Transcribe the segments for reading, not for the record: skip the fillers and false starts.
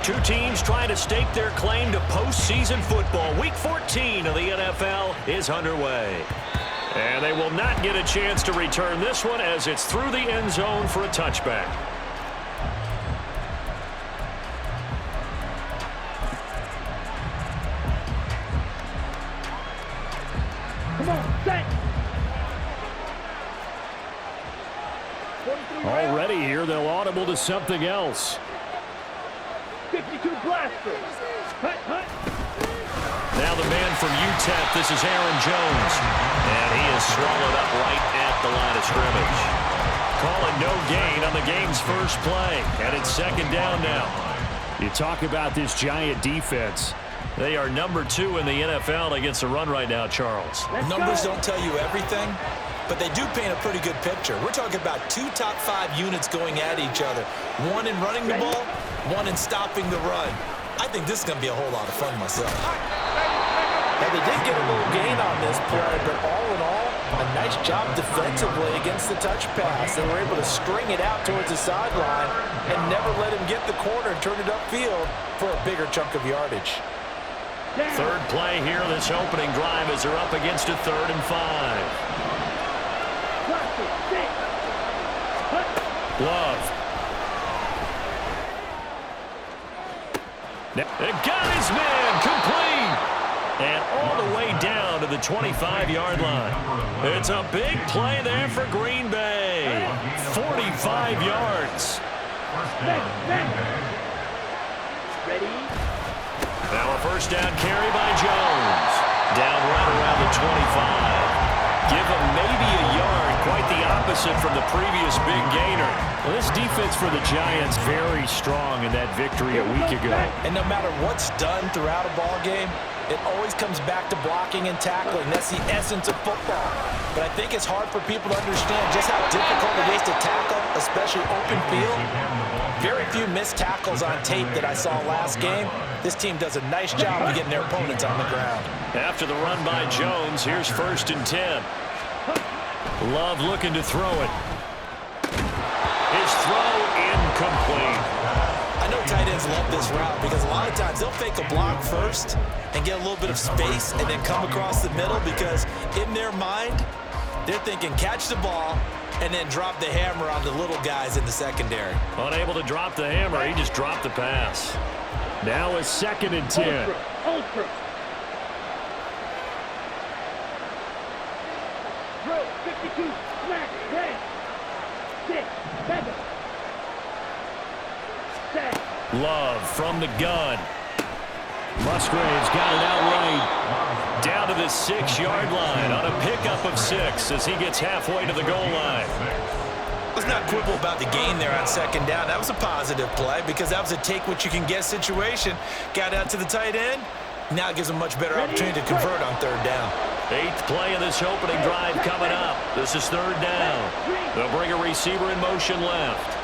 Two teams trying to stake their claim to postseason football. Week 14 of the NFL is underway. And they will not get a chance to return this one as it's through the end zone for a touchback. Come on, set. Already here, they'll audible to something else. 52 blasters. Hut, hut. Now the man from UTEP, this is Aaron Jones. And he is swallowed up right at the line of scrimmage. Calling no gain on the game's first play. And it's second down now. You talk about this Giant defense. They are number 2 in the NFL against the run right now, Charles. Numbers don't tell you everything, but they do paint a pretty good picture. We're talking about 2 top 5 units going at each other. One in running the ball, one in stopping the run. I think this is going to be a whole lot of fun myself. Now, they did get a little gain on this play, but all in all, a nice job defensively against the touch pass. They were able to string it out towards the sideline and never let him get the corner and turn it upfield for a bigger chunk of yardage. Third play here, this opening drive as they're up against a 3rd and 5. Love. It got his man complete. And all the way down to the 25-yard line. It's a big play there for Green Bay. 45 yards. Ready? Now a first down carry by Jones. Down right around the 25. Give him maybe a yard. Quite the opposite from the previous big gainer. Well, this defense for the Giants very strong in that victory a week ago. And no matter what's done throughout a ball game, it always comes back to blocking and tackling. That's the essence of football. But I think it's hard for people to understand just how difficult it is to tackle, especially open field. Very few missed tackles on tape that I saw last game. This team does a nice job of getting their opponents on the ground. After the run by Jones, here's 1st and 10. Love looking to throw it. His throw incomplete. I know tight ends love this route because a lot of times they'll fake a block first and get a little bit of space and then come across the middle because in their mind, they're thinking catch the ball and then drop the hammer on the little guys in the secondary. Unable to drop the hammer, he just dropped the pass. Now it's 2nd and 10. Ultra. Throw, 52, smack, 10, 6, 7, 7. Love from the gun. Musgrave's got it outright. Down to the 6-yard line on a pickup of 6 as he gets halfway to the goal line. Let's not quibble about the gain there on 2nd down. That was a positive play because that was a take-what-you-can-get situation. Got out to the tight end. Now it gives them a much better opportunity to convert on 3rd down. 8th play of this opening drive coming up. This is 3rd down. They'll bring a receiver in motion left.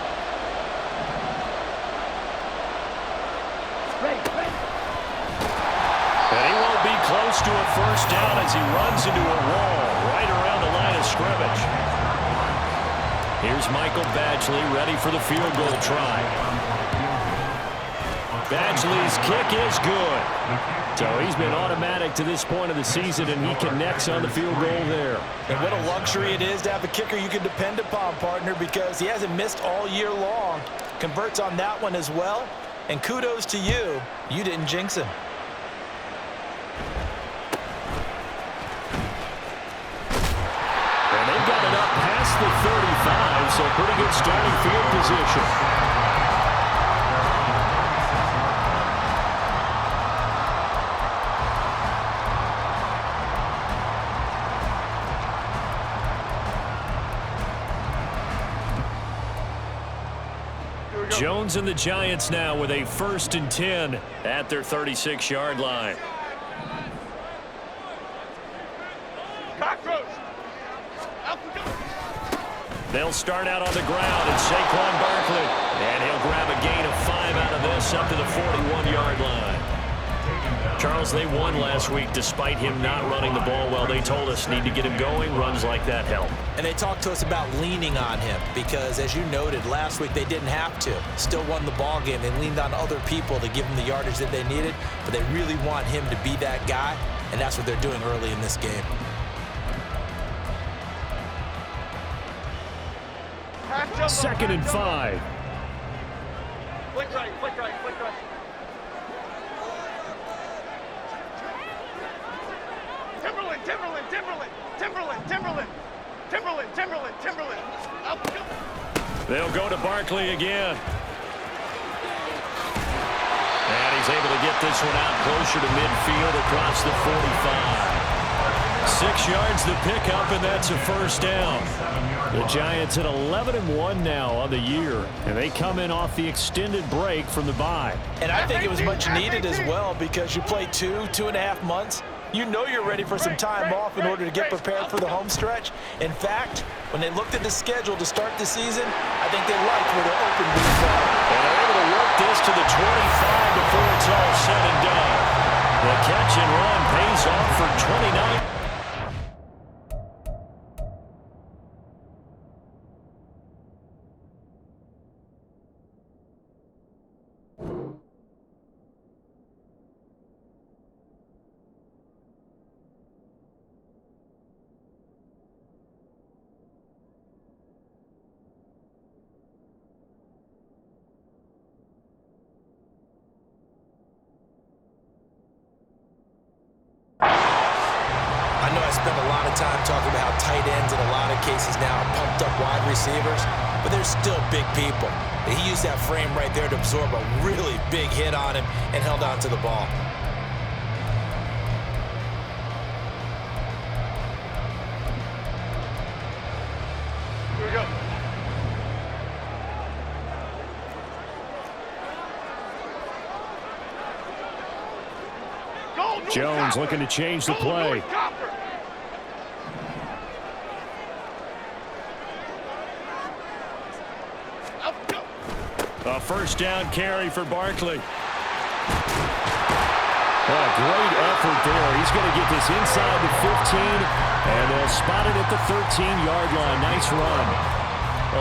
And he won't be close to a first down as he runs into a wall right around the line of scrimmage. Here's Michael Badgley ready for the field goal try. Badgley's kick is good. So he's been automatic to this point of the season, and he connects on the field goal there. And what a luxury it is to have a kicker you can depend upon, partner, because he hasn't missed all year long. Converts on that one as well. And kudos to you. You didn't jinx him. And they've got it up past the 35, so pretty good starting field position. Jones and the Giants now with a 1st and 10 at their 36-yard line. They'll start out on the ground, and Saquon Barkley. And he'll grab a gain of 5 out of this up to the 41-yard line. Charles, they won last week despite him not running the ball well. They told us need to get him going. Runs like that help. And they talked to us about leaning on him because, as you noted, last week they didn't have to. Still won the ball game. They leaned on other people to give them the yardage that they needed, but they really want him to be that guy, and that's what they're doing early in this game. Second and 5. Flick right, flick right, flick right. Timberland, Timberland, Timberland, Timberland, Timberland, Timberland, Timberland, Timberland. Up, up. They'll go to Barkley again. And he's able to get this one out closer to midfield across the 45. 6 yards the pickup, and that's a first down. The Giants at 11-1 now on the year, and they come in off the extended break from the bye. And I think it was much needed as well because you play 2.5 months. You know you're ready for some time off in order to get prepared for the home stretch. In fact, when they looked at the schedule to start the season, I think they liked where their open weeks were. And they're able to work this to the 25 before it's all said and done. The catch and run pays off for 29. I know I spend a lot of time talking about how tight ends in a lot of cases now are pumped up wide receivers, but they're still big people. He used that frame right there to absorb a really big hit on him and held on to the ball. Here we go. Jones looking to change the play. A first down carry for Barkley. A great effort there. He's going to get this inside the 15, and they'll spot it at the 13-yard line. Nice run.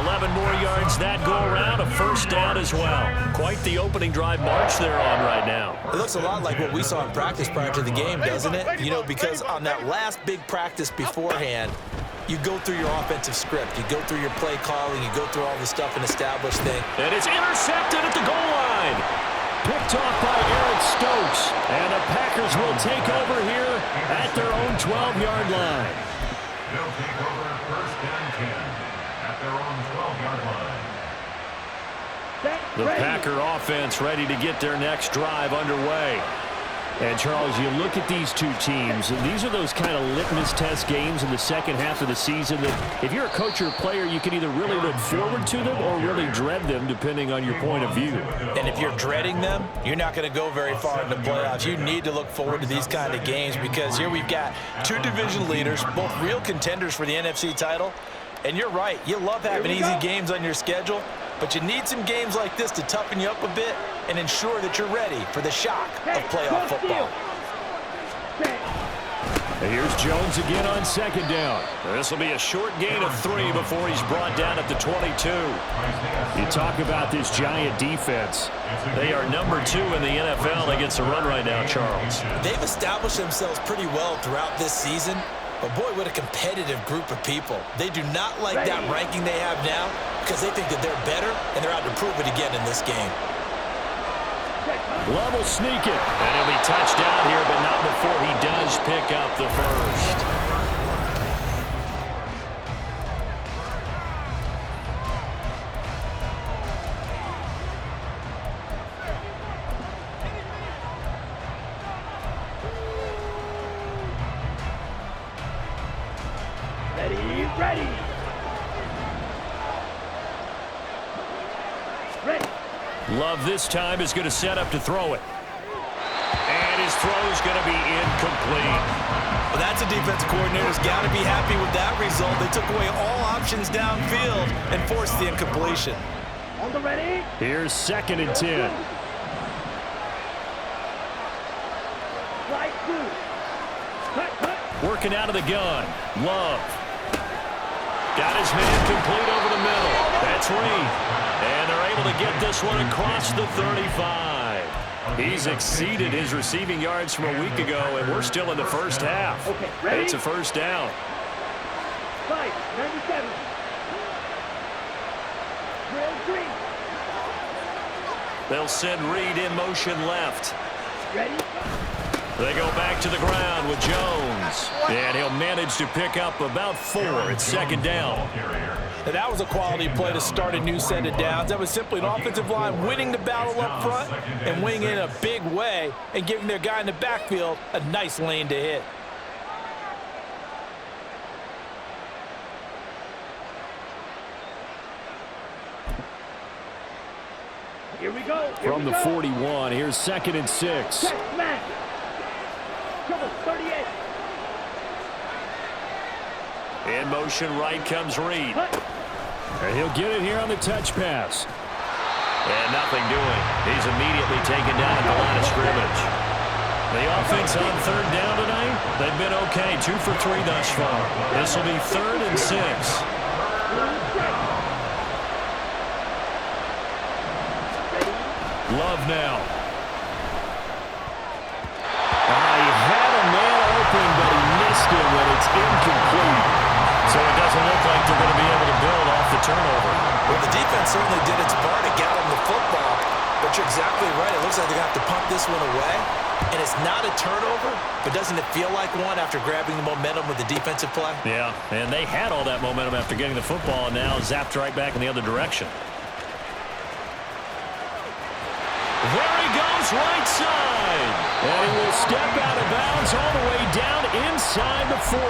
11 more yards that go around, a first down as well. Quite the opening drive march they're on right now. It looks a lot like what we saw in practice prior to the game, doesn't it? You know, because on that last big practice beforehand, you go through your offensive script. You go through your play calling. You go through all the stuff and establish things. And it's intercepted at the goal line. Picked off by Eric Stokes. And the Packers will take over here at their own 12-yard line. They'll take over first and 10 at their own 12-yard line. The Packer offense ready to get their next drive underway. And, Charles, you look at these two teams, and these are those kind of litmus test games in the second half of the season that if you're a coach or a player, you can either really look forward to them or really dread them, depending on your point of view. And if you're dreading them, you're not going to go very far in the playoffs. You need to look forward to these kind of games because here we've got two division leaders, both real contenders for the NFC title. And you're right, you love having easy games on your schedule, but you need some games like this to toughen you up a bit and ensure that you're ready for the shock of playoff football. And here's Jones again on second down. This will be a short gain of 3 before he's brought down at the 22. You talk about this Giant defense. They are number 2 in the NFL against the run right now, Charles. They've established themselves pretty well throughout this season. But, boy, what a competitive group of people. They do not like that ranking they have now because they think that they're better, and they're out to prove it again in this game. Love will sneak it. And he'll be touched down here, but not before he does pick up the first. Ready. Love this time is going to set up to throw it. And his throw is going to be incomplete. Well, that's a defensive coordinator's got to be happy with that result. They took away all options downfield and forced the incompletion. On the ready. Here's second and 10. Working out of the gun. Love. Got his man complete over the middle. That's Reed. And they're able to get this one across the 35. He's exceeded his receiving yards from a week ago, and we're still in the first half. Okay, ready? It's a first down. 5-97. Drill 3. They'll send Reed in motion left. Ready? They go back to the ground with Jones. And he'll manage to pick up about 4. It's second down. And that was a quality play to start a new set of downs. That was simply an offensive line winning the battle up front and winning in a big way and giving their guy in the backfield a nice lane to hit. Here we go. From the 41, here's 2nd and 6. Check, smash. Trouble, 38. In motion right comes Reed. And he'll get it here on the touch pass. And nothing doing. He's immediately taken down at the line of scrimmage. The offense on 3rd down tonight, they've been okay. 2 for 3 thus far. This will be 3rd and 6. Love now. He had a man open, but he missed him when it's incomplete. So it doesn't look like they're going to be able to build off the turnover. Well, the defense certainly did its part to get him the football, but you're exactly right. It looks like they're going to have to punt this one away, and it's not a turnover, but doesn't it feel like one after grabbing the momentum with the defensive play? Yeah, and they had all that momentum after getting the football, and now zapped right back in the other direction. There he goes, right side. And he will step out of bounds all the way down inside the 40.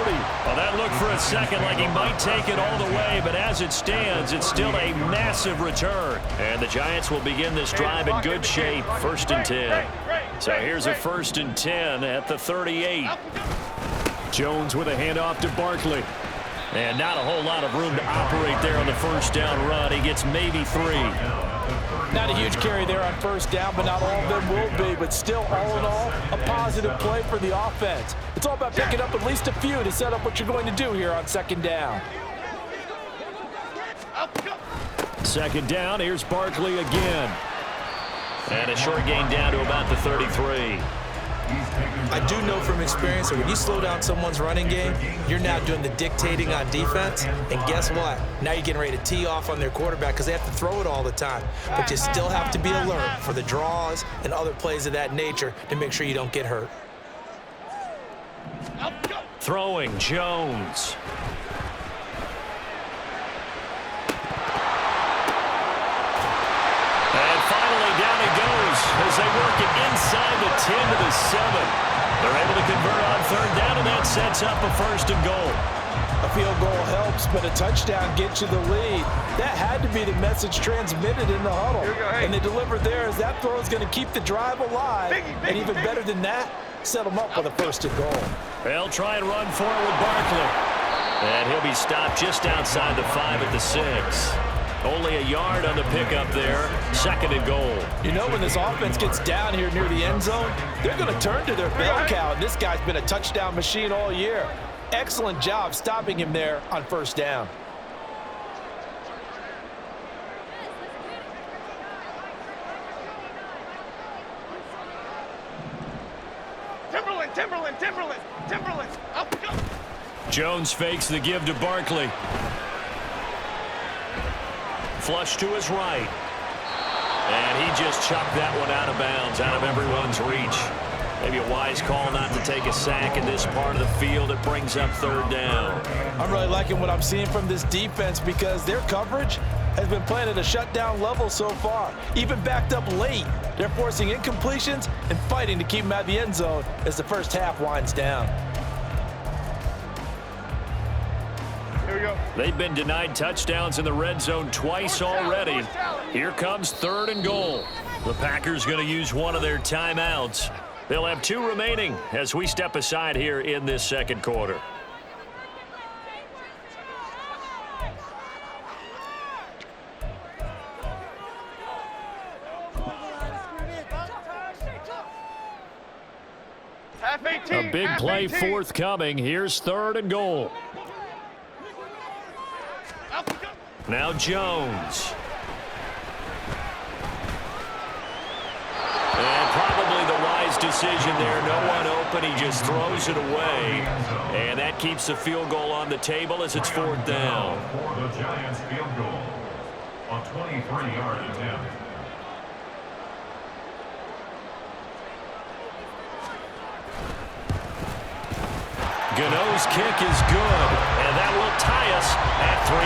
Well, that looked for a second like he might take it all the way, but as it stands, it's still a massive return. And the Giants will begin this drive in good shape, 1st and 10. So here's a 1st and 10 at the 38. Jones with a handoff to Barkley. And not a whole lot of room to operate there on the 1st down run. He gets maybe 3. Not a huge carry there on 1st down, but not all of them will be. But still, all in all, a positive play for the offense. It's all about picking up at least a few to set up what you're going to do here on 2nd down. 2nd down, here's Barkley again. And a short gain down to about the 33. I do know from experience that when you slow down someone's running game, you're now doing the dictating on defense. And guess what? Now you're getting ready to tee off on their quarterback because they have to throw it all the time. But you still have to be alert for the draws and other plays of that nature to make sure you don't get hurt. Throwing Jones. And finally down he goes as they work it inside the 10 to the 7. They're able to convert on 3rd down, and that sets up a 1st and goal. A field goal helps, but a touchdown gets you the lead. That had to be the message transmitted in the huddle. And they delivered there as that throw is going to keep the drive alive. And even better than that, set them up with a 1st and goal. They'll try and run for it with Barkley. And he'll be stopped just outside the 5 at the 6. Only a yard on the pickup there. 2nd and goal. You know, when this offense gets down here near the end zone, they're going to turn to their bell cow. And this guy's been a touchdown machine all year. Excellent job stopping him there on 1st down. Timberland. Up we go. Jones fakes the give to Barkley. Flush to his right. And he just chucked that one out of bounds, out of everyone's reach. Maybe a wise call not to take a sack in this part of the field. It brings up 3rd down. I'm really liking what I'm seeing from this defense because their coverage has been playing at a shutdown level so far. Even backed up late, they're forcing incompletions and fighting to keep them out of the end zone as the 1st half winds down. Here we go. They've been denied touchdowns in the red zone twice already. Here comes 3rd and goal. The Packers going to use one of their timeouts. They'll have 2 remaining as we step aside here in this 2nd quarter. A big play forthcoming. Here's 3rd and goal. Now Jones. And probably the wise decision there. No one open. He just throws it away. And that keeps the field goal on the table as it's 4th down. For the Giants field goal. A 23-yard attempt. Gano's kick is good, and that will tie us at 3-3.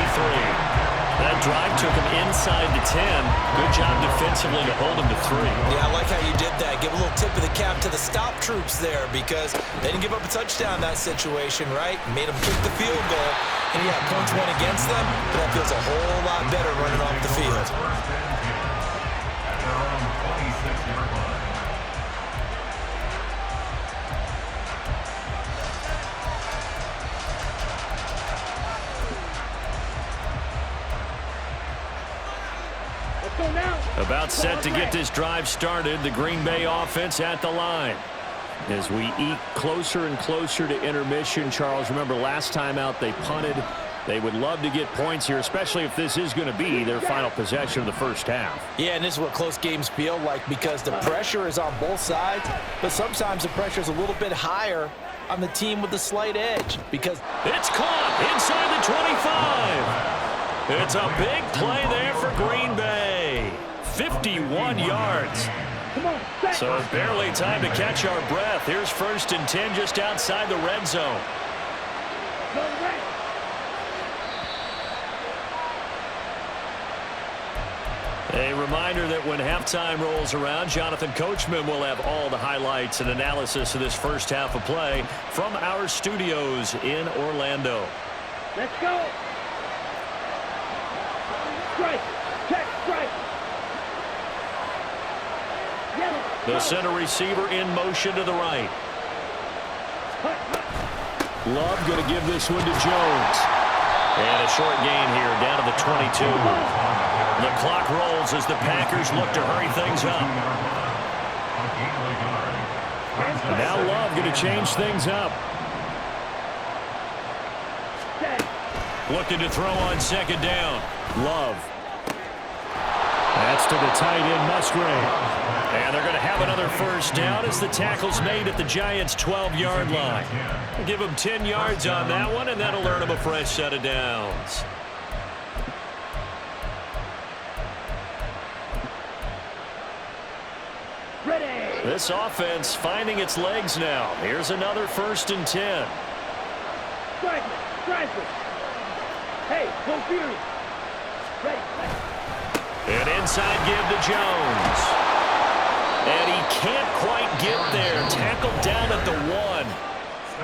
That drive took him inside the 10. Good job defensively to hold him to 3. Yeah, I like how you did that. Give a little tip of the cap to the stop troops there because they didn't give up a touchdown in that situation, right? Made them kick the field goal, and yeah, points went against them, but that feels a whole lot better running off the field. At their own 26-yard line. About set to get this drive started. The Green Bay offense at the line. As we eke closer and closer to intermission, Charles, remember last time out they punted. They would love to get points here, especially if this is going to be their final possession of the first half. Yeah, and this is what close games feel like because the pressure is on both sides, but sometimes the pressure is a little bit higher on the team with the slight edge because it's caught inside the 25. It's a big play there for Green Bay. 51 yards. So barely time to catch our breath. Here's 1st and 10 just outside the red zone. A reminder that when halftime rolls around, Jonathan Coachman will have all the highlights and analysis of this first half of play from our studios in Orlando. Let's go. Strike. Check. Strike. The center receiver in motion to the right. Love going to give this one to Jones. And a short gain here down to the 22. The clock rolls as the Packers look to hurry things up. And now Love going to change things up. Looking to throw on 2nd down. Love. That's to the tight end, Musgrave. And they're going to have another first down as the tackle's made at the Giants' 12-yard line. We'll give them 10 yards on that one, and that'll earn them a fresh set of downs. Ready. This offense finding its legs now. Here's another 1st and 10. Strike it. Hey, go Fury. Ready. An inside give to Jones. And he can't quite get there. Tackled down at the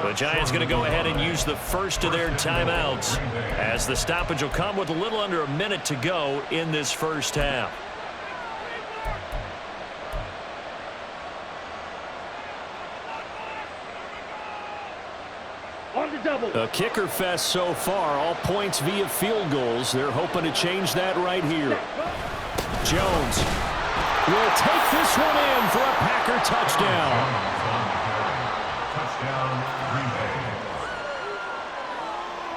1. The Giants going to go ahead and use the first of their timeouts as the stoppage will come with a little under a minute to go in this first half. On the double. A kicker fest so far. All points via field goals. They're hoping to change that right here. Jones will take this one in for a Packer touchdown. Touchdown, Green Bay.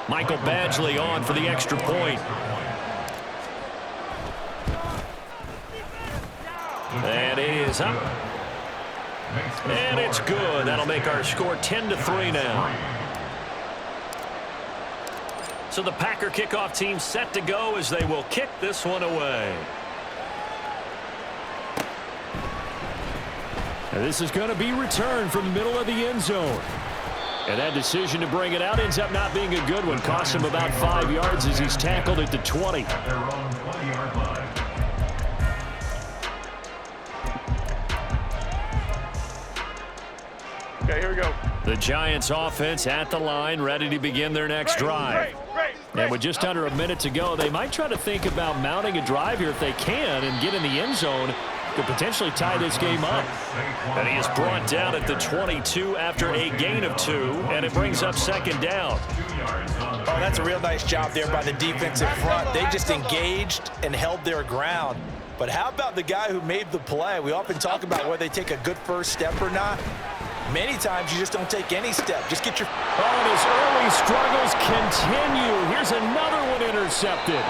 Michael Badgley on for the extra point. And it is up. And it's good. That'll make our score 10-3 now. So the Packer kickoff team set to go as they will kick this one away. And this is going to be returned from the middle of the end zone. And that decision to bring it out ends up not being a good one. Costs him about 5 yards as he's tackled at the 20. At their own 20-yard line. Okay, here we go. The Giants offense at the line, ready to begin their next drive. And with just under a minute to go, they might try to think about mounting a drive here if they can and get in the end zone to potentially tie this game up. And he is brought down at the 22 after a gain of 2, and it brings up 2nd down. Oh, that's a real nice job there by the defensive front. They just engaged and held their ground. But how about the guy who made the play? We often talk about whether they take a good first step or not. Many times you just don't take any step. Just get your... Oh, and his early struggles continue. Here's another one intercepted.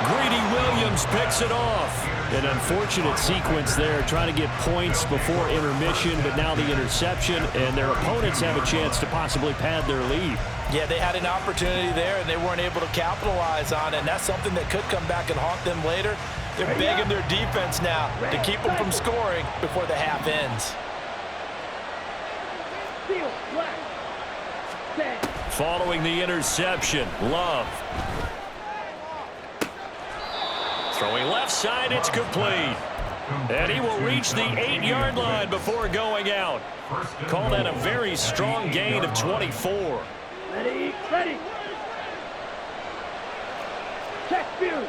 Greedy Williams picks it off. An unfortunate sequence there, trying to get points before intermission, but now the interception, and their opponents have a chance to possibly pad their lead. Yeah, they had an opportunity there, and they weren't able to capitalize on it, and that's something that could come back and haunt them later. They're begging their defense now to keep them from scoring before the half ends. Following the interception, Love. Throwing left side, it's complete. And he will reach the 8-yard line before going out. Call that a very strong gain of 24. Ready, ready. Check view.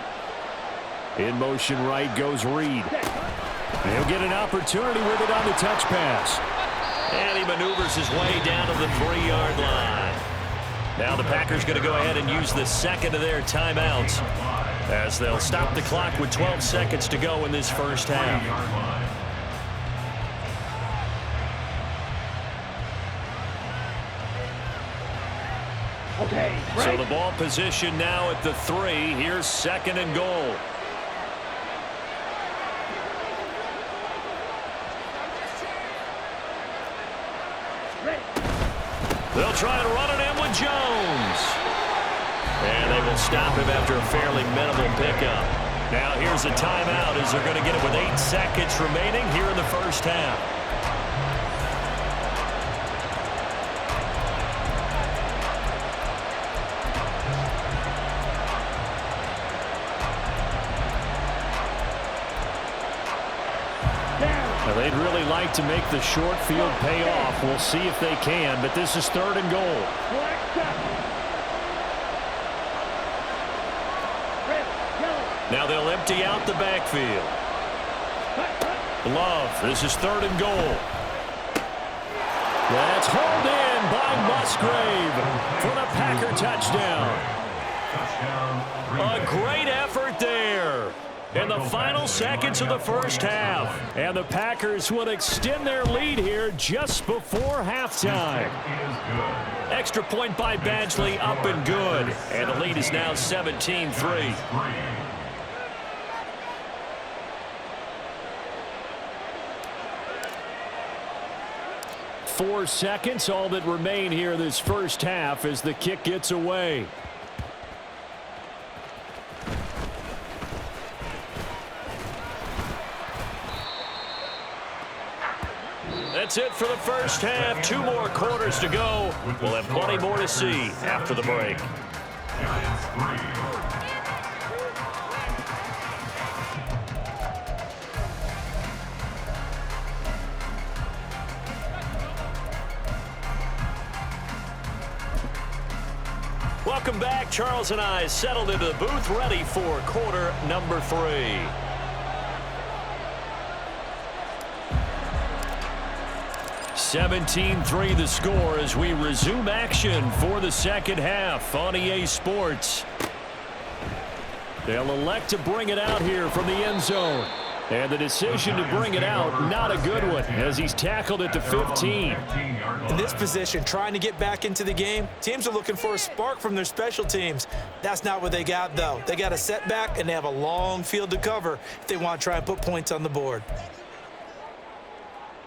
In motion right goes Reed. He'll get an opportunity with it on the touch pass. And he maneuvers his way down to the 3-yard line. Now the Packers going to go ahead and use the second of their timeouts, as they'll stop the clock with 12 seconds to go in this first half. Okay, So the ball position now at the 3. Here's 2nd and goal. They'll try to run it in with Jones. And they will stop him after a fairly minimal pickup. Now here's a timeout as they're going to get it with 8 seconds remaining here in the first half. Now they'd really like to make the short field pay off. We'll see if they can, but this is 3rd and goal. Now they'll empty out the backfield. Love, this is 3rd and goal. That's hauled in by Musgrave for the Packer touchdown. A great effort there in the final seconds of the first half. And the Packers will extend their lead here just before halftime. Extra point by Badgley, up and good. And the lead is now 17-3. 4 seconds, all that remain here this first half as the kick gets away. That's it for the first half. 2 more quarters to go. We'll have plenty more to see after the break. Welcome back. Charles and I settled into the booth, ready for quarter number 3. (17-3) the score as we resume action for the second half on EA Sports. They'll elect to bring it out here from the end zone. And the decision to bring it out, not a good one, as he's tackled at the 15. In this position, trying to get back into the game, teams are looking for a spark from their special teams. That's not what they got, though. They got a setback, and they have a long field to cover if they want to try and put points on the board.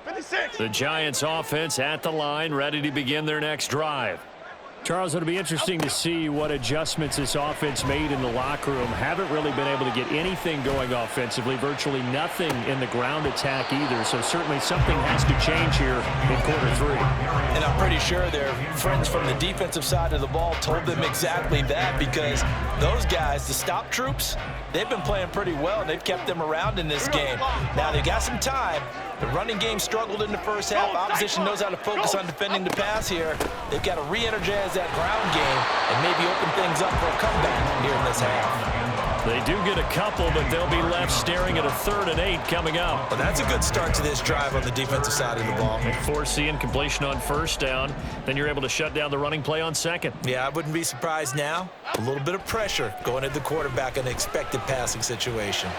56. The Giants offense at the line, ready to begin their next drive. Charles, it'll be interesting to see what adjustments this offense made in the locker room. Haven't really been able to get anything going offensively, virtually nothing in the ground attack either. So certainly something has to change here in quarter 3. And I'm pretty sure their friends from the defensive side of the ball told them exactly that, because those guys, the stop troops, they've been playing pretty well. They've kept them around in this game. Now they got some time. The running game struggled in the first half. Opposition knows how to focus on defending the pass here. They've got to re-energize that ground game and maybe open things up for a comeback here in this half. They do get a couple, but they'll be left staring at a 3rd and 8 coming up. Well, that's a good start to this drive on the defensive side of the ball. Force the incompletion on first down. Then you're able to shut down the running play on second. Yeah, I wouldn't be surprised now. A little bit of pressure going at the quarterback in an expected passing situation.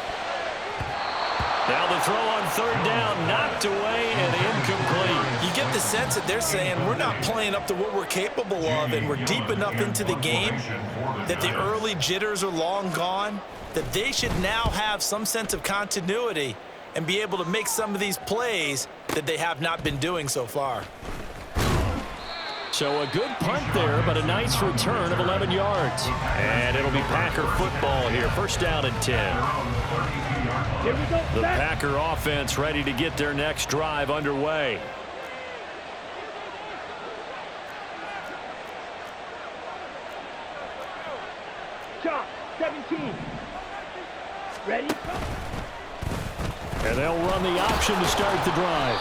Now the throw on 3rd down, knocked away and incomplete. You get the sense that they're saying we're not playing up to what we're capable of, and we're deep enough into the game that the early jitters are long gone, that they should now have some sense of continuity and be able to make some of these plays that they have not been doing so far. So a good punt there, but a nice return of 11 yards. And it'll be Packer football here. First down and 10. The Packer offense ready to get their next drive underway. Chop, 17. Ready? And they'll run the option to start the drive.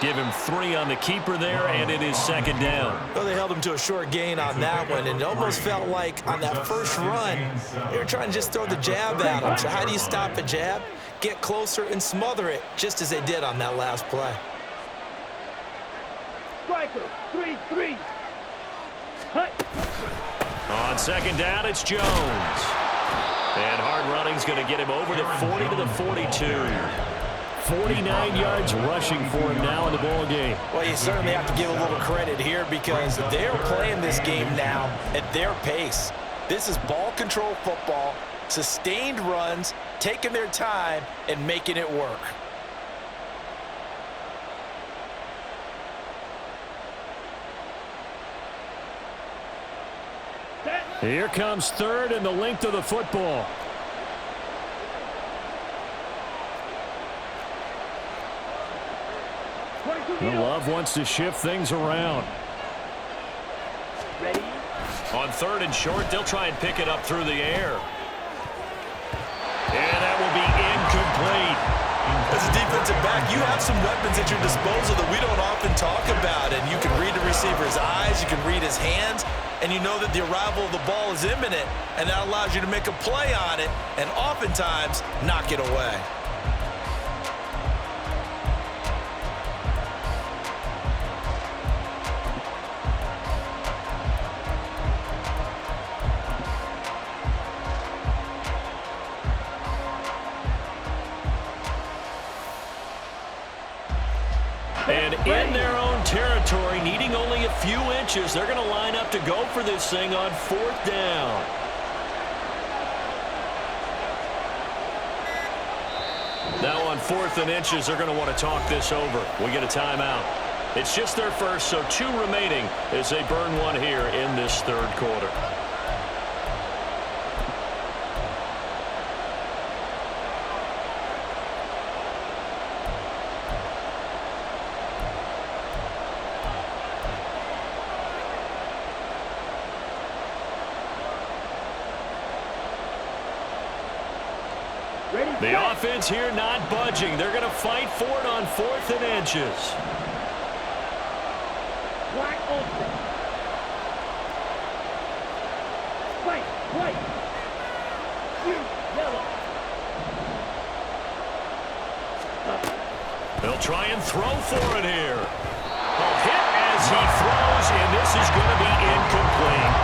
Give him 3 on the keeper there, and it is second down. Well, they held him to a short gain on that one, and it almost felt like on that first run, they were trying to just throw the jab at him. So how do you stop a jab? Get closer and smother it, just as they did on that last play. Striker, 3-3. Hut. On second down, it's Jones. And hard running's going to get him over the 40 to the 42. 49 yards rushing for him now in the ball game. Well, you certainly have to give a little credit here because they're playing this game now at their pace. This is ball control football, sustained runs, taking their time, and making it work. Here comes third and the length of the football. Love wants to shift things around. Ready? On third and short, they'll try and pick it up through the air. And that will be incomplete. As a defensive back, you have some weapons at your disposal that we don't often talk about. And you can read the receiver's eyes, you can read his hands, and you know that the arrival of the ball is imminent. And that allows you to make a play on it and oftentimes knock it away. And in their own territory, needing only a few inches, they're going to line up to go for this thing on fourth down. Now on fourth and inches, they're going to want to talk this over. We get a timeout. It's just their first, so 2 remaining as they burn one here in this third quarter. The offense here not budging. They're going to fight for it on fourth and inches. Black open. White. Yellow. They'll try and throw for it here. A hit as he throws, and this is going to be incomplete.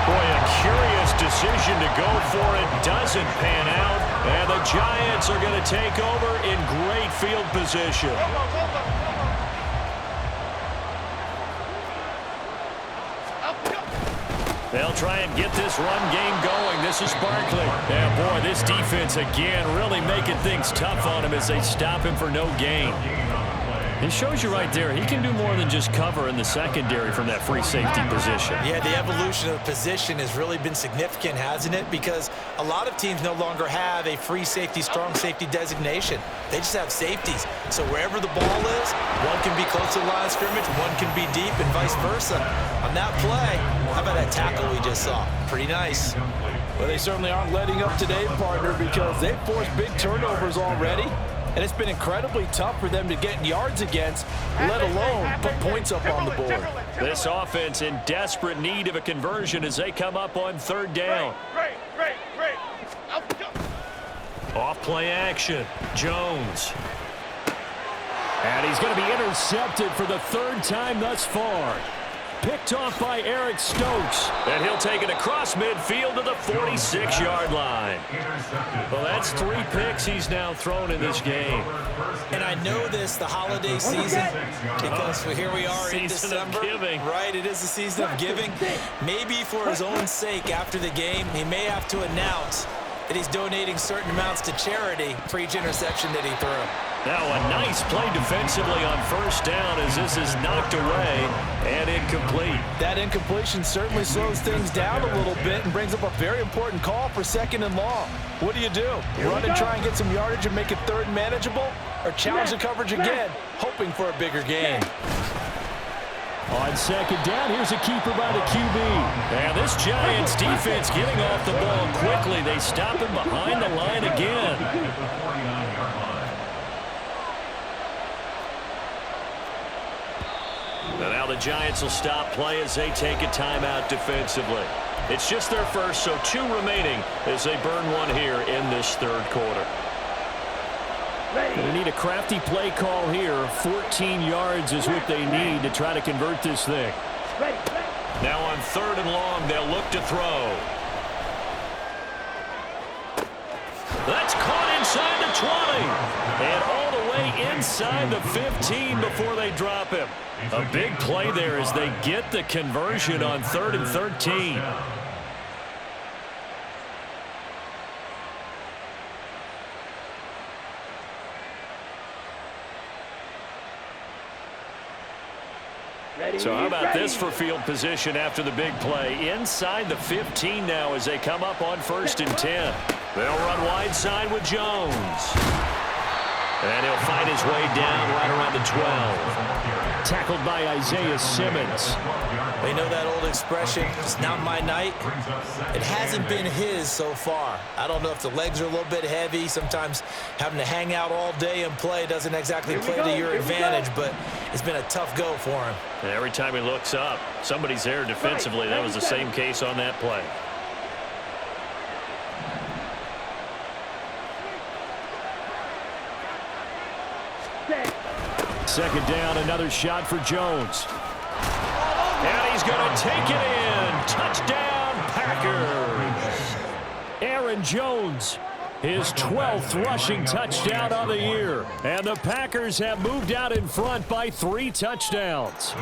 Boy, a curious decision to go for it. Doesn't pan out. And the Giants are going to take over in great field position. They'll try and get this run game going. This is Barkley. And boy, this defense again really making things tough on him as they stop him for no gain. It shows you right there, he can do more than just cover in the secondary from that free safety position. Yeah, the evolution of the position has really been significant, hasn't it? Because a lot of teams no longer have a free safety, strong safety designation. They just have safeties. So wherever the ball is, one can be close to the line of scrimmage, one can be deep, and vice versa. On that play, how about that tackle we just saw? Pretty nice. Well, they certainly aren't letting up today, partner, because they've forced big turnovers already. And it's been incredibly tough for them to get yards against, let alone put points up on the board. This offense in desperate need of a conversion as they come up on third down. Great. Off play action. Jones. And he's going to be intercepted for the third time thus far. picked off by Eric Stokes. And he'll take it across midfield to the 46-yard line. Well, that's 3 picks he's now thrown in this game. And I know this, the holiday season, because here we are in December. Right, it is the season of giving. Maybe for his own sake after the game, he may have to announce that he's donating certain amounts to charity for each interception that he threw. Now a nice play defensively on first down as this is knocked away and incomplete. That incompletion certainly slows things down a little bit and brings up a very important call for 2nd and long. What do? Run and try and get some yardage and make it 3rd and manageable, or challenge the coverage again, hoping for a bigger gain? On 2nd down, here's a keeper by the QB. And this Giants defense getting off the ball quickly. They stop him behind the line again. And now the Giants will stop play as they take a timeout defensively. It's just their first, so 2 remaining as they burn 1 here in this 3rd quarter. They need a crafty play call here. 14 yards is what they need to try to convert this thing. Now on 3rd and long, they'll look to throw. That's caught inside the 20. And all the way inside the 15 before they drop him. A big play there as they get the conversion on 3rd and 13. So how about this for field position after the big play? Inside the 15 now as they come up on 1st and 10. They'll run wide side with Jones. And he'll fight his way down right around the 12. Tackled by Isaiah Simmons. They know that old expression, it's not my night. It hasn't been his so far. I don't know if the legs are a little bit heavy. Sometimes having to hang out all day and play doesn't exactly play to your advantage, but it's been a tough go for him. And every time he looks up, somebody's there defensively. That was the same case on that play. Second down, another shot for Jones. And he's going to take it in. Touchdown, Packers. Aaron Jones, his 12th rushing touchdown of the year. And the Packers have moved out in front by 3 touchdowns.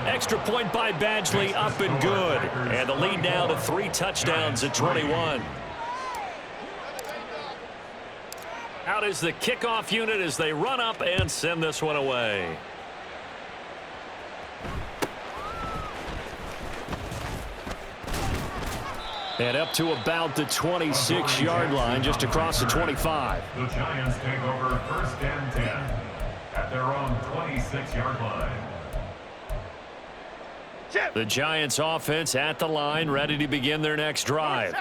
Extra point by Badgley, up and good. And the lead now to 3 touchdowns at 21. Out is the kickoff unit as they run up and send this one away. And up to about the 26-yard line, just across the 25. The Giants take over 1st and 10 at their own 26-yard line. The Giants offense at the line, ready to begin their next drive.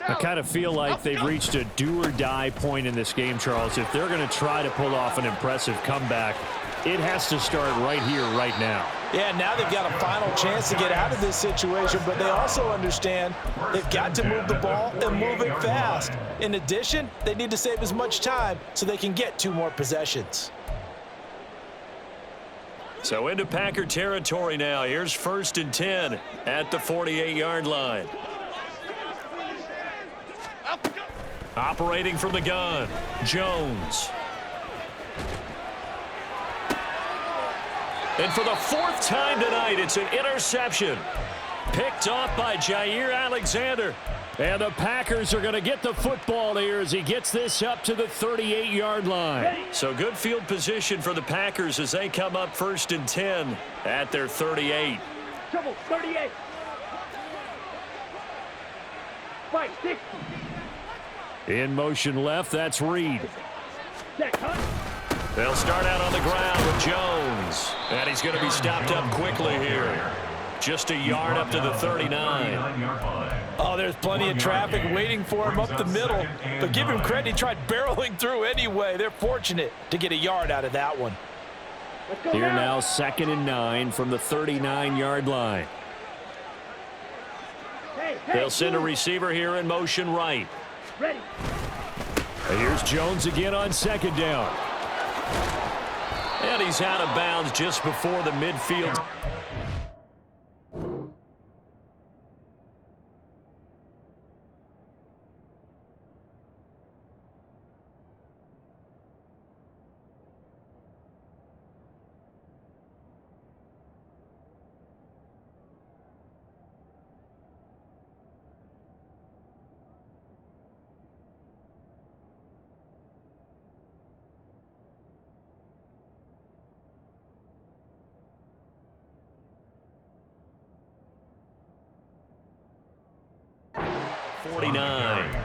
I kind of feel like they've reached a do-or-die point in this game, Charles. If they're going to try to pull off an impressive comeback, it has to start right here, right now. Yeah, now they've got a final chance to get out of this situation, but they also understand they've got to move the ball and move it fast. In addition, they need to save as much time so they can get 2 more possessions. So into Packer territory now. Here's 1st and 10 at the 48-yard line. Operating from the gun, Jones. And for the 4th time tonight, it's an interception. Picked off by Jair Alexander. And the Packers are going to get the football here as he gets this up to the 38-yard line. So good field position for the Packers as they come up 1st and 10 at their 38. Trouble, 38. Fight, 6. In motion left, that's Reed. Check, huh? They'll start out on the ground with Jones. And he's going to be stopped up quickly here. Just a yard up to the 39. Oh, there's plenty of traffic waiting for him up the middle. But give him credit, he tried barreling through anyway. They're fortunate to get a yard out of that one. Here now, 2nd and 9 from the 39-yard line. They'll send a receiver here in motion right. Ready. And here's Jones again on 2nd down. And he's out of bounds just before the midfield. 49.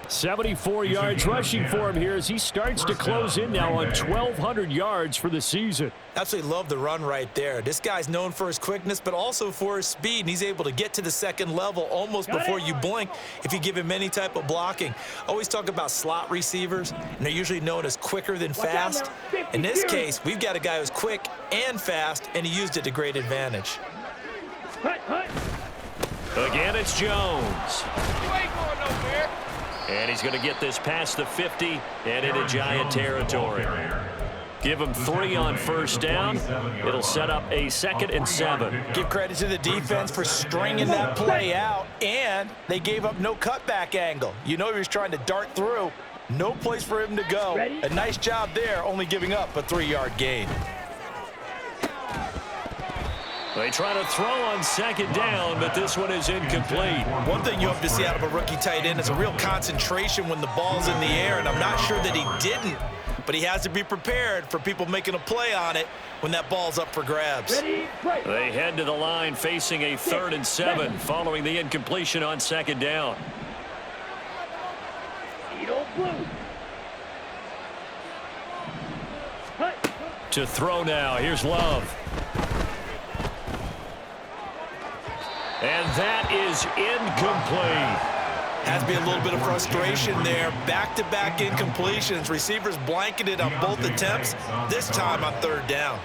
74 yards rushing for him here as he starts to close in now on 1,200 yards for the season. Absolutely love the run right there. This guy's known for his quickness, but also for his speed, and he's able to get to the second level almost before you blink if you give him any type of blocking. Always talk about slot receivers, and they're usually known as quicker than fast. In this case, we've got a guy who's quick and fast, and he used it to great advantage. Again, it's Jones. You ain't going nowhere. And he's going to get this past the 50 and into Giant territory. Give him 3 on first down. It'll set up a 2nd and 7. Give credit to the defense for stringing that play out, and they gave up no cutback angle. You know he was trying to dart through. No place for him to go. A nice job there, only giving up a 3-yard gain. They try to throw on 2nd down, but this one is incomplete. One thing you hope to see out of a rookie tight end is a real concentration when the ball's in the air, and I'm not sure that he didn't, but he has to be prepared for people making a play on it when that ball's up for grabs. They head to the line facing a 3rd and 7 following the incompletion on 2nd down. To throw now, here's Love. And that is incomplete. Has to be a little bit of frustration there. Back-to-back incompletions. Receivers blanketed on both attempts, this time on 3rd down.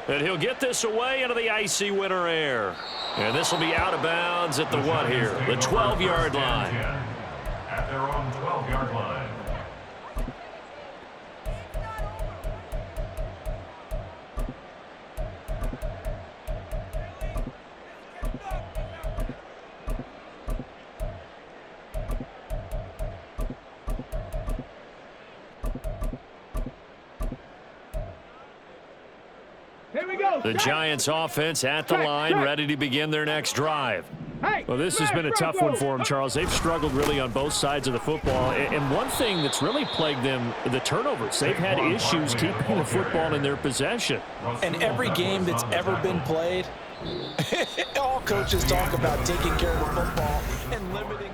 And he'll get this away into the icy winter air. And this will be out of bounds at the what here? The 12-yard line. At their own 12-yard line. The Giants offense at the line, ready to begin their next drive. Well, this has been a tough one for them, Charles. They've struggled really on both sides of the football. And one thing that's really plagued them, the turnovers. They've had issues keeping the football in their possession. And every game that's ever been played, all coaches talk about taking care of the football and limiting.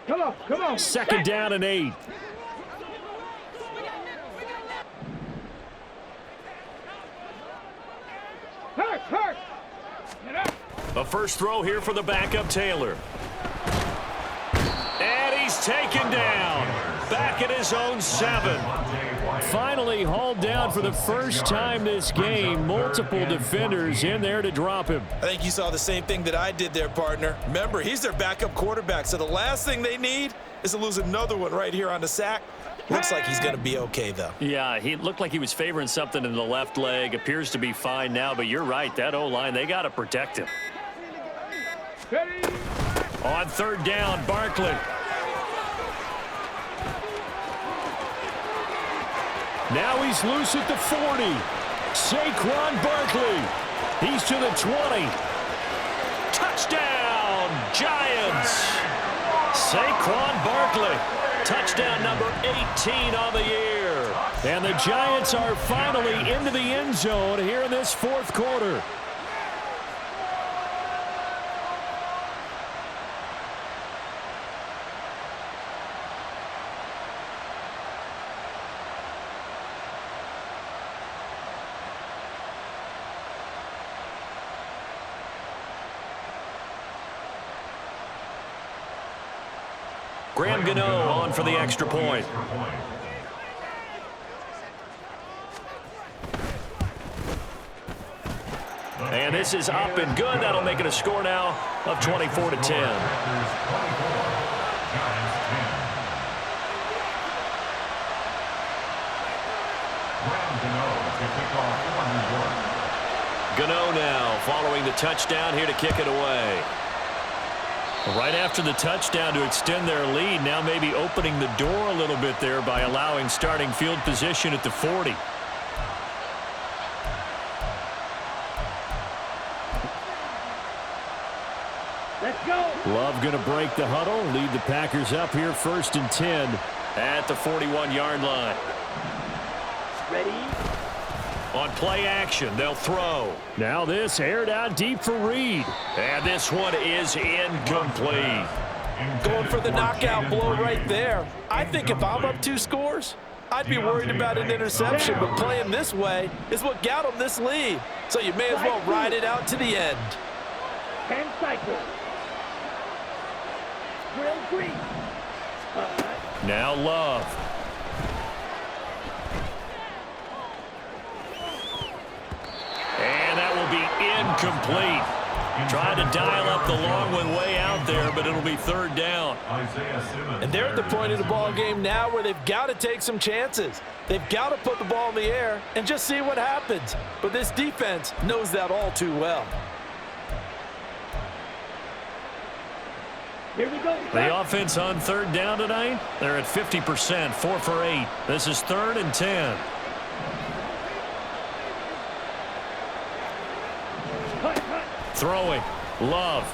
Come on. 2nd down and 8. A first throw here for the backup Taylor. And he's taken down. Back at his own 7. Finally hauled down for the first time this game. Multiple defenders in there to drop him. I think you saw the same thing that I did there, partner. Remember, he's their backup quarterback, so the last thing they need is to lose another one right here on the sack. Looks like he's going to be okay, though. Yeah, he looked like he was favoring something in the left leg. Appears to be fine now, but you're right. That O-line, they got to protect him. On 3rd down, Barkley. Now he's loose at the 40. Saquon Barkley. He's to the 20. Touchdown, Giants. Saquon Barkley. Touchdown number 18 on the year. And the Giants are finally into the end zone here in this 4th quarter. Graham Gano on for the extra point. And this is up and good. That'll make it a score now of 24-10. Gano now following the touchdown here to kick it away. Right after the touchdown to extend their lead, now maybe opening the door a little bit there by allowing starting field position at the 40. Love going to break the huddle, lead the Packers up here 1st and 10 at the 41-yard line. Ready? On play action, they'll throw. Now this aired out deep for Reed. And this one is incomplete. Going for the knockout blow right there. I think if I'm up 2 scores, I'd be worried about an interception, but playing this way is what got him this lead. So you may as well ride it out to the end. 10 cycles. Drill 3. Now Love. And that will be incomplete. Trying to dial up the long one way out there, but it'll be 3rd down. And they're at the point of the ball game now where they've got to take some chances. They've got to put the ball in the air and just see what happens. But this defense knows that all too well. Here we go. The offense on 3rd down tonight, they're at 50%, 4 for 8. This is 3rd and 10. Throwing. Love.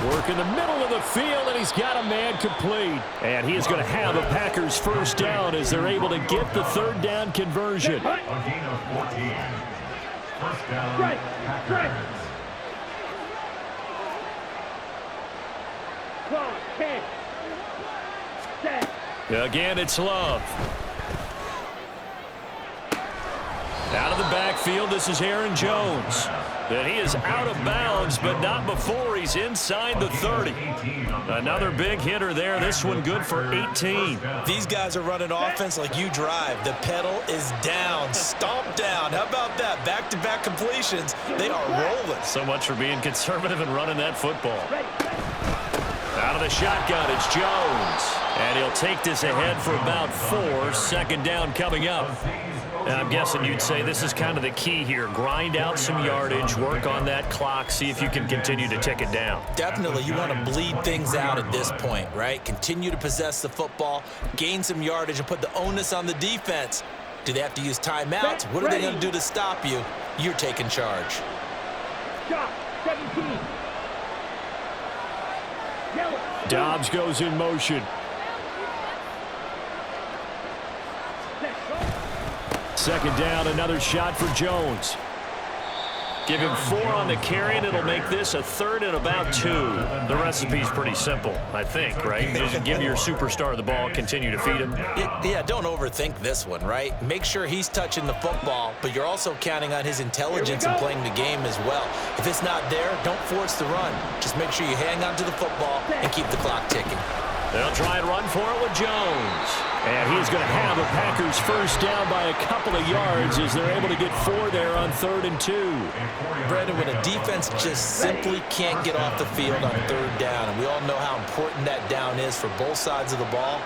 Work in the middle of the field, and he's got a man complete. And he is going to have a Packers 1st down as they're able to get the 3rd down conversion. A gain of 14. 1st down, Packers. 12, 10. Set. Again, it's Love. Out of the backfield, this is Aaron Jones. And he is out of bounds, but not before he's inside the 30. Another big hitter there. This one good for 18. These guys are running offense like you drive. The pedal is down, stomped down. How about that? Back-to-back completions. They are rolling. So much for being conservative and running that football. Out of the shotgun, it's Jones. And he'll take this ahead for about 4. 2nd down coming up. And I'm guessing you'd say this is kind of the key here. Grind out some yardage, work on that clock, see if you can continue to tick it down. Definitely, you want to bleed things out at this point, right? Continue to possess the football, gain some yardage, and put the onus on the defense. Do they have to use timeouts? What are they going to do to stop you? You're taking charge. Shot. 17. Yellow. Dobbs goes in motion. Second down, another shot for Jones. Give him 4 on the carry, and it'll make this a 3rd and about 2. The recipe's pretty simple, I think, right? Just give your superstar the ball, continue to feed him. Yeah, don't overthink this one, right? Make sure he's touching the football, but you're also counting on his intelligence and playing the game as well. If it's not there, don't force the run. Just make sure you hang on to the football and keep the clock ticking. They'll try and run for it with Jones. And he's going to have a Packers 1st down by a couple of yards as they're able to get 4 there on 3rd and 2. Brandon, when a defense just simply can't get off the field on 3rd down, and we all know how important that down is for both sides of the ball,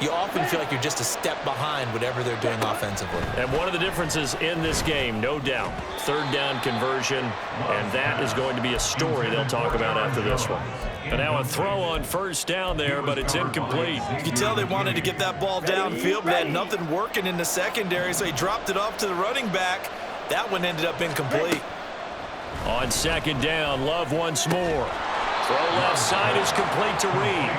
you often feel like you're just a step behind whatever they're doing offensively. And one of the differences in this game, no doubt, 3rd down conversion, and that is going to be a story they'll talk about after this one. And now a throw on 1st down there, but it's incomplete. You can tell they wanted to get that ball downfield, but they had nothing working in the secondary, so he dropped it off to the running back. That one ended up incomplete. On 2nd down, Love once more. Throw left side is complete to Reed.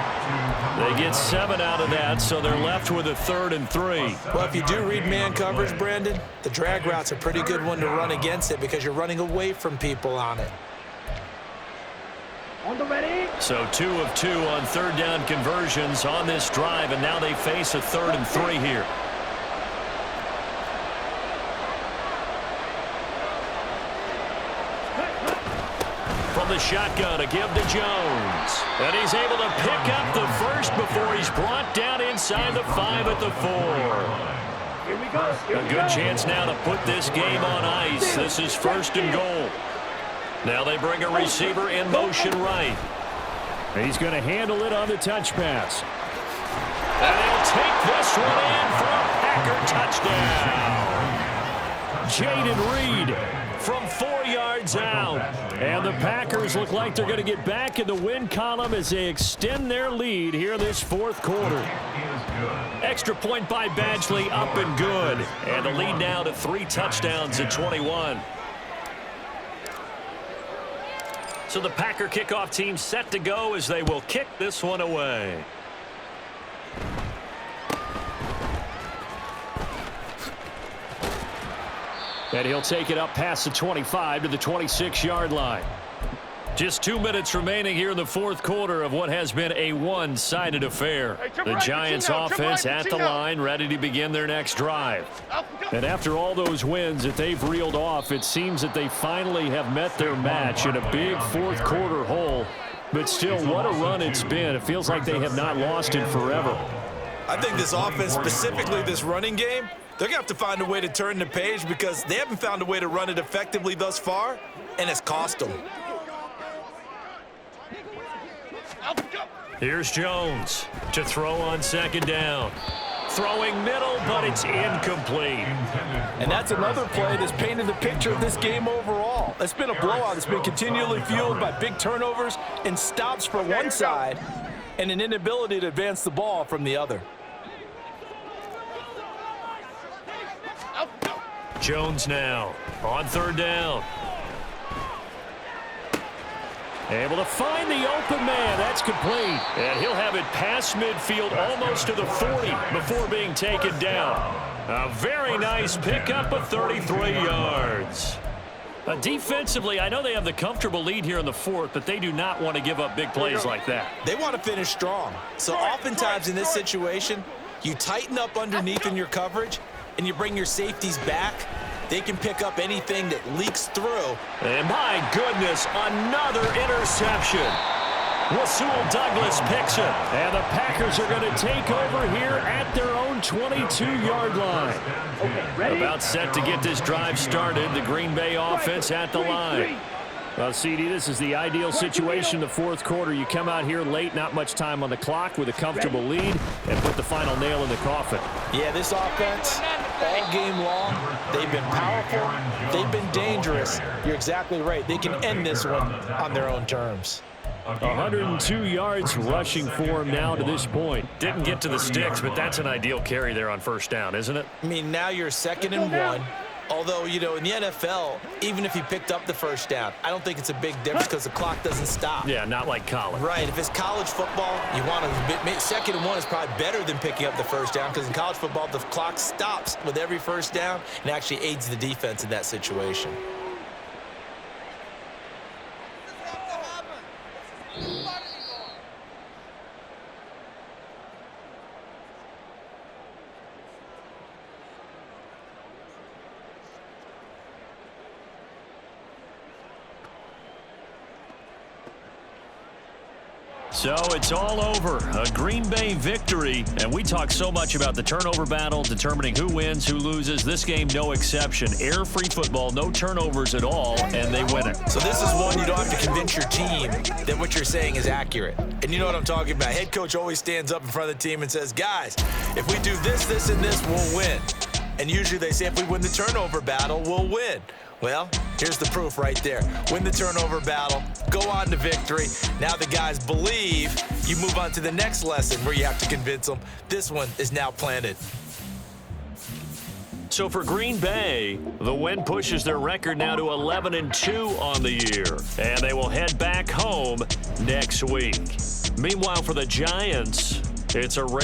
They get 7 out of that, so they're left with a 3rd and 3. Well, if you do read man coverage, Brandon, the drag route's a pretty good one to run against it because you're running away from people on it. On the ready. So 2 of 2 on 3rd down conversions on this drive, and now they face a 3rd and 3 here. From the shotgun, a give to Jones. And he's able to pick up the 1st before he's brought down inside the 5 at the 4. Here we go. A good chance now to put this game on ice. This is 1st and goal. Now they bring a receiver in motion right. He's going to handle it on the touch pass. And he'll take this one in for a Packer touchdown. Jaden Reed from 4 yards out. And the Packers look like they're going to get back in the win column as they extend their lead here this 4th quarter. Extra point by Badgley, up and good. And the lead now to 3 touchdowns at 21. So the Packer kickoff team set to go as they will kick this one away. And he'll take it up past the 25 to the 26-yard line. Just 2 minutes remaining here in the fourth quarter of what has been a one-sided affair. The Giants offense at the line, ready to begin their next drive. And after all those wins that they've reeled off, it seems that they finally have met their match in a big fourth quarter hole. But still, what a run it's been. It feels like they have not lost in forever. I think this offense, specifically this running game, they're going to have to find a way to turn the page because they haven't found a way to run it effectively thus far, and it's cost them. Here's Jones to throw on second down. Throwing middle, but it's incomplete. And that's another play that's painted the picture of this game overall. It's been a blowout. It's been continually fueled by big turnovers and stops for one side and an inability to advance the ball from the other. Jones now on third down. Able to find the open man. That's complete. And he'll have it past midfield almost to the 40 before being taken down. A very nice pickup of 33 yards. Defensively, I know they have the comfortable lead here in the fourth, but they do not want to give up big plays like that. They want to finish strong. So oftentimes in this situation, you tighten up underneath in your coverage, and you bring your safeties back. They can pick up anything that leaks through. And my goodness, another interception. Rasul Douglas picks it. And the Packers are going to take over here at their own 22-yard line. About set to get this drive started. The Green Bay offense at the line. Well, CD, this is the ideal situation in the fourth quarter. You come out here late, not much time on the clock with a comfortable lead, and put the final nail in the coffin. Yeah, this offense, all game long, they've been powerful, they've been dangerous. You're exactly right. They can end this one on their own terms. 102 yards rushing for him now to this point. Didn't get to the sticks, but that's an ideal carry there on first down, isn't it? I mean, now you're 2nd and 1. Although, you know, in the NFL, even if you picked up the first down, I don't think it's a big difference because the clock doesn't stop. Yeah, not like college. Right. If it's college football, you want to 2nd and 1 is probably better than picking up the first down because in college football, the clock stops with every first down and actually aids the defense in that situation. So it's all over. A Green Bay victory. And we talk so much about the turnover battle, determining who wins, who loses. This game, no exception. Air-free football, no turnovers at all, and they win it. So this is one you don't have to convince your team that what you're saying is accurate. And you know what I'm talking about. Head coach always stands up in front of the team and says, guys, if we do this, this, and this, we'll win. And usually they say if we win the turnover battle, we'll win. Well, here's the proof right there. Win the turnover battle, go on to victory. Now the guys believe. You move on to the next lesson where you have to convince them. This one is now planted. So for Green Bay, the win pushes their record now to 11-2 on the year. And they will head back home next week. Meanwhile, for the Giants, it's a rare